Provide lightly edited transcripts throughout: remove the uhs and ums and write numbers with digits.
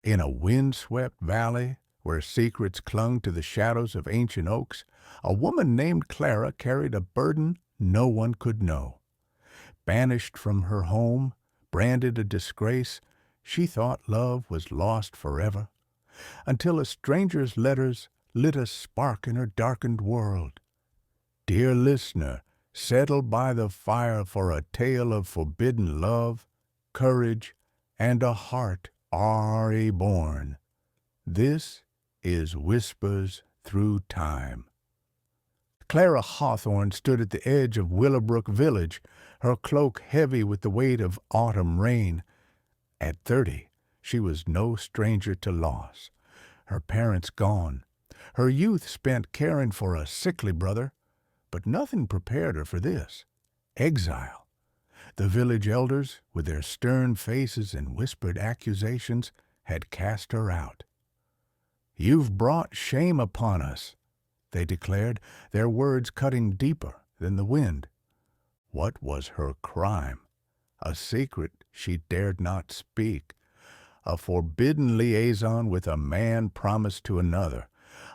In a wind-swept valley, where secrets clung to the shadows of ancient oaks, a woman named Clara carried a burden no one could know. Banished from her home, branded a disgrace, she thought love was lost forever, until a stranger's letters lit a spark in her darkened world. Dear listener, settle by the fire for a tale of forbidden love, courage, and a heart already born. This is Whispers Through Time. Clara Hawthorne stood at the edge of Willowbrook Village, her cloak heavy with the weight of autumn rain. At 30, she was no stranger to loss. Her parents gone, her youth spent caring for a sickly brother, but nothing prepared her for this: exile. The village elders, with their stern faces and whispered accusations, had cast her out. "You've brought shame upon us," they declared, their words cutting deeper than the wind. What was her crime? A secret she dared not speak, a forbidden liaison with a man promised to another,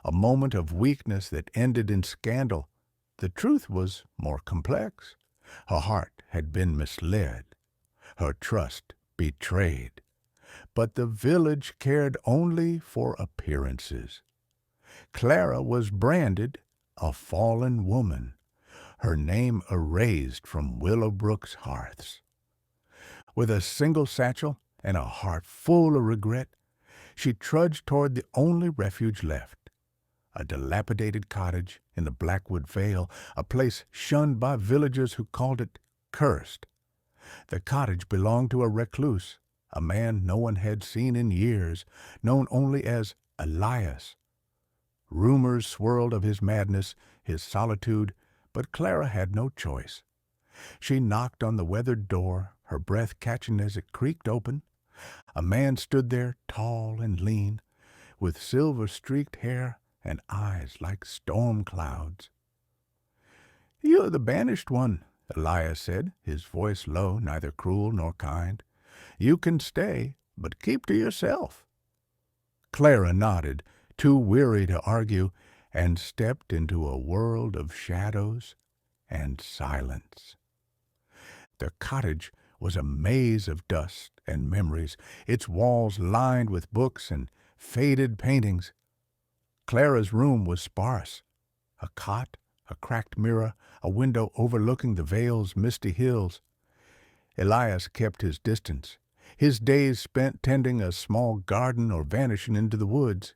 a moment of weakness that ended in scandal. The truth was more complex. Her heart had been misled, her trust betrayed. But the village cared only for appearances. Clara was branded a fallen woman, her name erased from Willowbrook's hearths. With a single satchel and a heart full of regret, she trudged toward the only refuge left, a dilapidated cottage in the Blackwood Vale, a place shunned by villagers who called it cursed. The cottage belonged to a recluse, a man no one had seen in years, known only as Elias. Rumors swirled of his madness, his solitude, but Clara had no choice. She knocked on the weathered door, her breath catching as it creaked open. A man stood there, tall and lean, with silver-streaked hair and eyes like storm clouds. "You're the banished one," Elias said, his voice low, neither cruel nor kind. "You can stay, but keep to yourself." Clara nodded, too weary to argue, and stepped into a world of shadows and silence. The cottage was a maze of dust and memories, its walls lined with books and faded paintings. Clara's room was sparse: a cot, a cracked mirror, a window overlooking the Vale's misty hills. Elias kept his distance, his days spent tending a small garden or vanishing into the woods.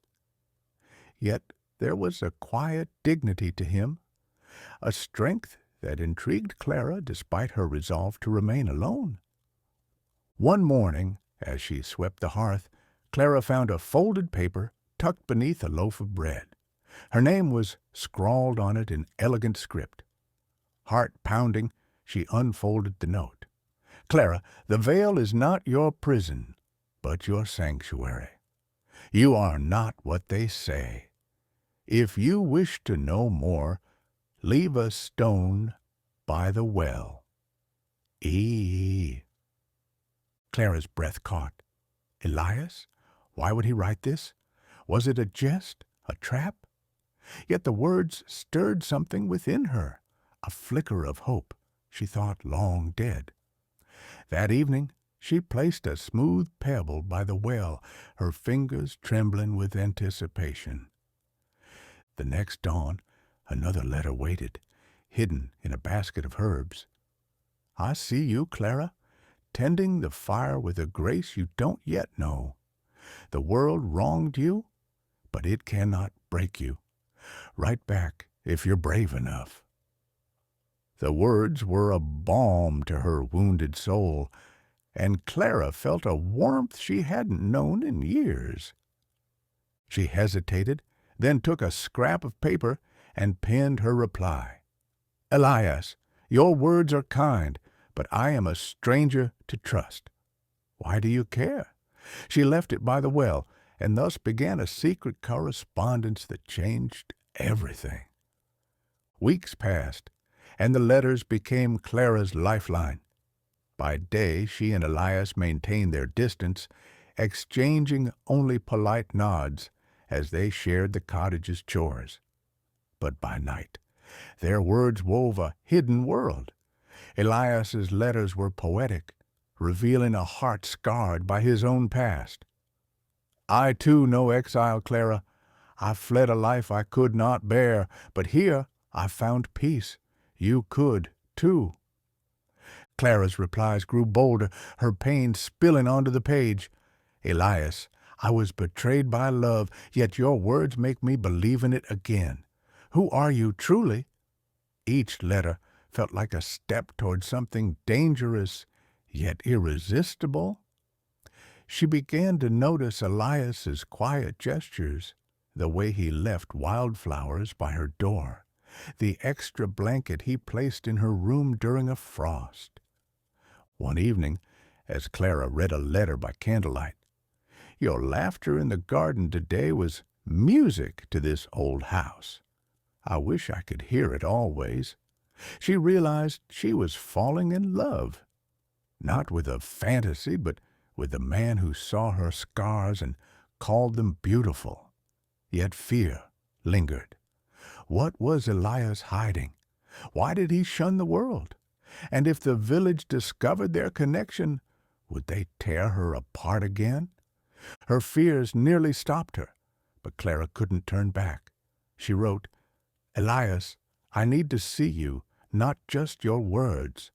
Yet there was a quiet dignity to him, a strength that intrigued Clara despite her resolve to remain alone. One morning, as she swept the hearth, Clara found a folded paper tucked beneath a loaf of bread. Her name was scrawled on it in elegant script. Heart pounding, she unfolded the note. "Clara, the Vale is not your prison, but your sanctuary. You are not what they say. If you wish to know more, leave a stone by the well. E." Clara's breath caught. Elias? Why would he write this? Was it a jest, a trap? Yet the words stirred something within her, a flicker of hope she thought long dead. That evening she placed a smooth pebble by the well, her fingers trembling with anticipation. The next dawn, another letter waited, hidden in a basket of herbs. "I see you, Clara, tending the fire with a grace you don't yet know. The world wronged you, but it cannot break you. Write back if you're brave enough." The words were a balm to her wounded soul, and Clara felt a warmth she hadn't known in years. She hesitated, then took a scrap of paper and penned her reply. "Elias, your words are kind, but I am a stranger to trust. Why do you care?" She left it by the well, and thus began a secret correspondence that changed everything. Weeks passed, and the letters became Clara's lifeline. By day she and Elias maintained their distance, exchanging only polite nods as they shared the cottage's chores. But by night, their words wove a hidden world. Elias's letters were poetic, revealing a heart scarred by his own past. I too know exile, Clara. I fled a life I could not bear, but here I found peace. You could, too. Clara's replies grew bolder, her pain spilling onto the page. Elias, I was betrayed by love, yet your words make me believe in it again. Who are you truly? Each letter felt like a step toward something dangerous, yet irresistible. She began to notice Elias's quiet gestures, the way he left wildflowers by her door, the extra blanket he placed in her room during a frost. One evening, as Clara read a letter by candlelight, your laughter in the garden today was music to this old house. I wish I could hear it always. She realized she was falling in love, not with a fantasy, but with the man who saw her scars and called them beautiful. Yet fear lingered. What was Elias hiding? Why did he shun the world? And if the village discovered their connection, would they tear her apart again? Her fears nearly stopped her, but Clara couldn't turn back. She wrote, Elias, I need to see you, not just your words.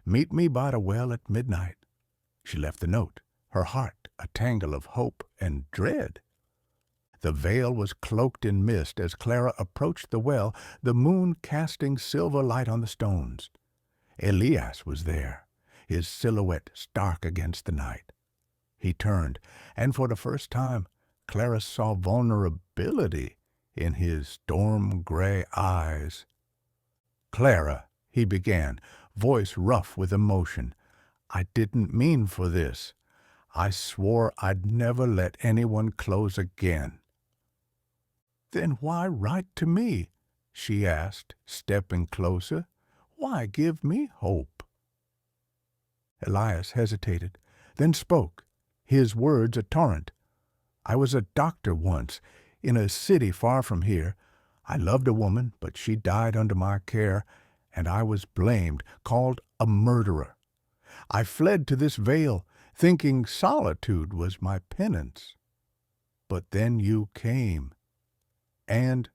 Meet me by the well at midnight. She left the note, her heart a tangle of hope and dread. The vale was cloaked in mist as Clara approached the well, the moon casting silver light on the stones. Elias was there, his silhouette stark against the night. He turned, and for the first time, Clara saw vulnerability in his storm-gray eyes. Clara, he began, voice rough with emotion, I didn't mean for this. I swore I'd never let anyone close again. Then why write to me? She asked, stepping closer. Why give me hope? Elias hesitated, then spoke, his words a torrent. I was a doctor once, in a city far from here. I loved a woman, but she died under my care, and I was blamed, called a murderer. I fled to this vale, thinking solitude was my penance. But then you came, and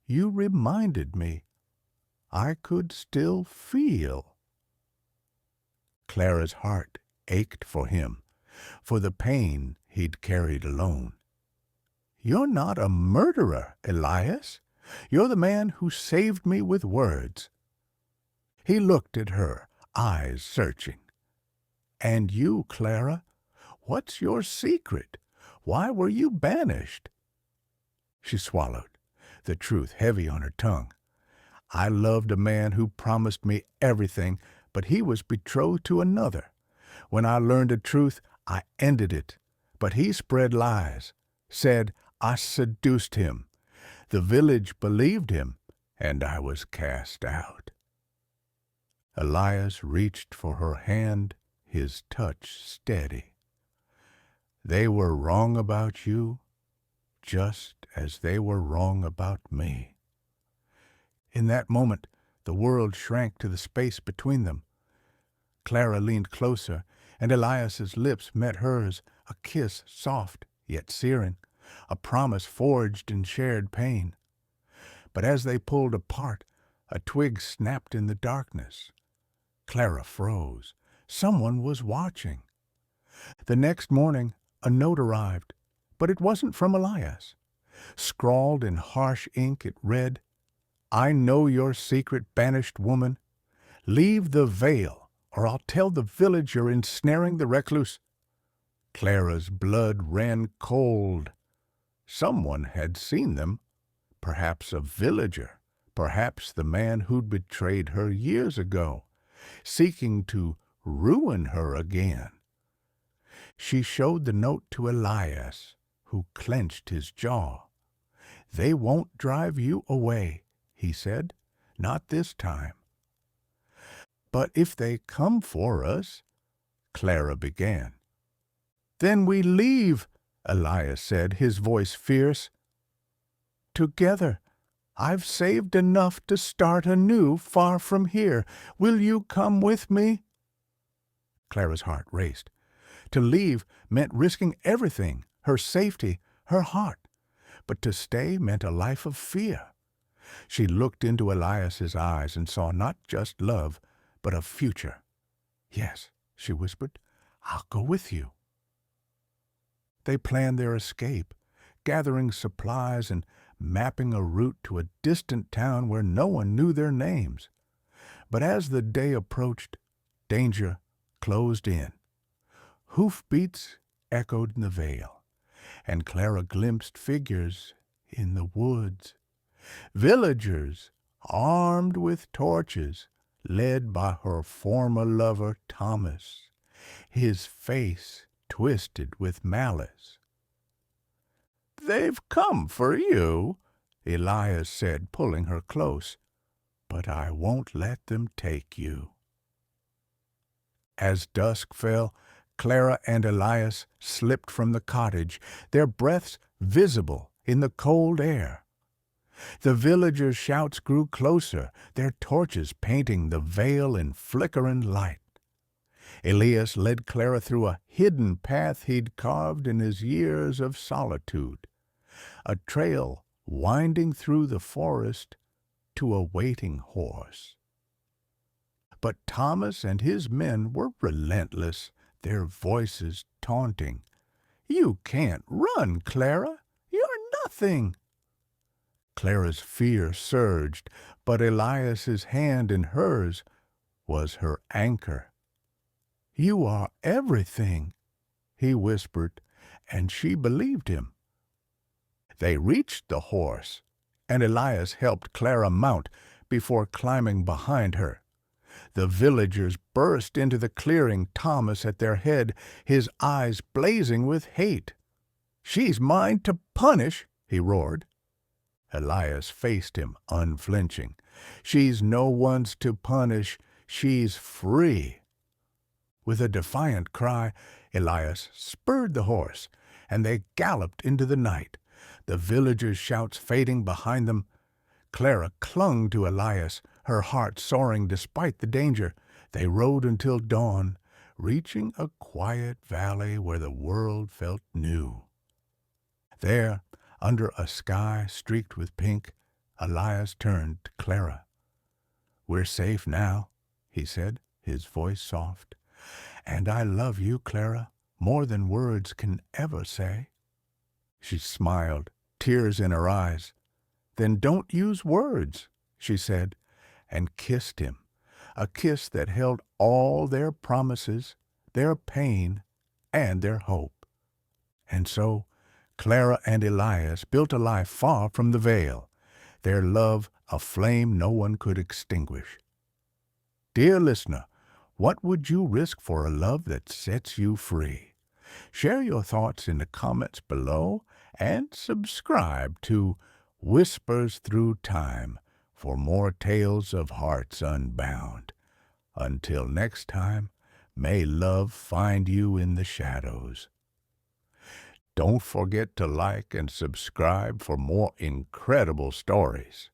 you reminded me I could still feel. Clara's heart ached for him, for the pain he'd carried alone. You're not a murderer, Elias. You're the man who saved me with words. He looked at her, eyes searching. And you, Clara, what's your secret? Why were you banished? She swallowed, the truth heavy on her tongue. I loved a man who promised me everything, but he was betrothed to another. When I learned the truth, I ended it. But he spread lies, said I seduced him. The village believed him, and I was cast out. Elias reached for her hand, his touch steady. They were wrong about you, just as they were wrong about me. In that moment, the world shrank to the space between them. Clara leaned closer, and Elias's lips met hers, a kiss soft yet searing, a promise forged in shared pain. But as they pulled apart, a twig snapped in the darkness. Clara froze. Someone was watching. The next morning, a note arrived, but it wasn't from Elias. Scrawled in harsh ink, it read, I know your secret, banished woman. Leave the vale, or I'll tell the village you're ensnaring the recluse. Clara's blood ran cold. Someone had seen them, perhaps a villager, perhaps the man who'd betrayed her years ago, seeking to ruin her again. She showed the note to Elias, who clenched his jaw. They won't drive you away, he said, not this time. But if they come for us, Clara began. Then we leave, Elias said, his voice fierce. Together. I've saved enough to start anew far from here. Will you come with me? Clara's heart raced. To leave meant risking everything, her safety, her heart. But to stay meant a life of fear. She looked into Elias's eyes and saw not just love, but a future. Yes, she whispered, I'll go with you. They planned their escape, gathering supplies and mapping a route to a distant town where no one knew their names. But as the day approached, danger closed in. Hoofbeats echoed in the vale, and Clara glimpsed figures in the woods. Villagers, armed with torches, led by her former lover Thomas, his face twisted with malice. "They've come for you," Elias said, pulling her close, "but I won't let them take you." As dusk fell, Clara and Elias slipped from the cottage, their breaths visible in the cold air. The villagers' shouts grew closer, their torches painting the vale in flickering light. Elias led Clara through a hidden path he'd carved in his years of solitude, a trail winding through the forest to a waiting horse. But Thomas and his men were relentless, their voices taunting. "You can't run, Clara. You're nothing." Clara's fear surged, but Elias's hand in hers was her anchor. "You are everything," he whispered, and she believed him. They reached the horse, and Elias helped Clara mount before climbing behind her. The villagers burst into the clearing, Thomas at their head, his eyes blazing with hate. "She's mine to punish," he roared. Elias faced him, unflinching. "She's no one's to punish. She's free." With a defiant cry, Elias spurred the horse, and they galloped into the night, the villagers' shouts fading behind them. Clara clung to Elias, her heart soaring despite the danger. They rode until dawn, reaching a quiet valley where the world felt new. There, under a sky streaked with pink, Elias turned to Clara. "We're safe now," he said, his voice soft. "And I love you, Clara, more than words can ever say." She smiled, tears in her eyes. "Then don't use words," she said, and kissed him, a kiss that held all their promises, their pain, and their hope. And so Clara and Elias built a life far from the veil, their love a flame no one could extinguish. Dear listener, what would you risk for a love that sets you free? Share your thoughts in the comments below and subscribe to Whispers Through Time for more tales of hearts unbound. Until next time, may love find you in the shadows. Don't forget to like and subscribe for more incredible stories.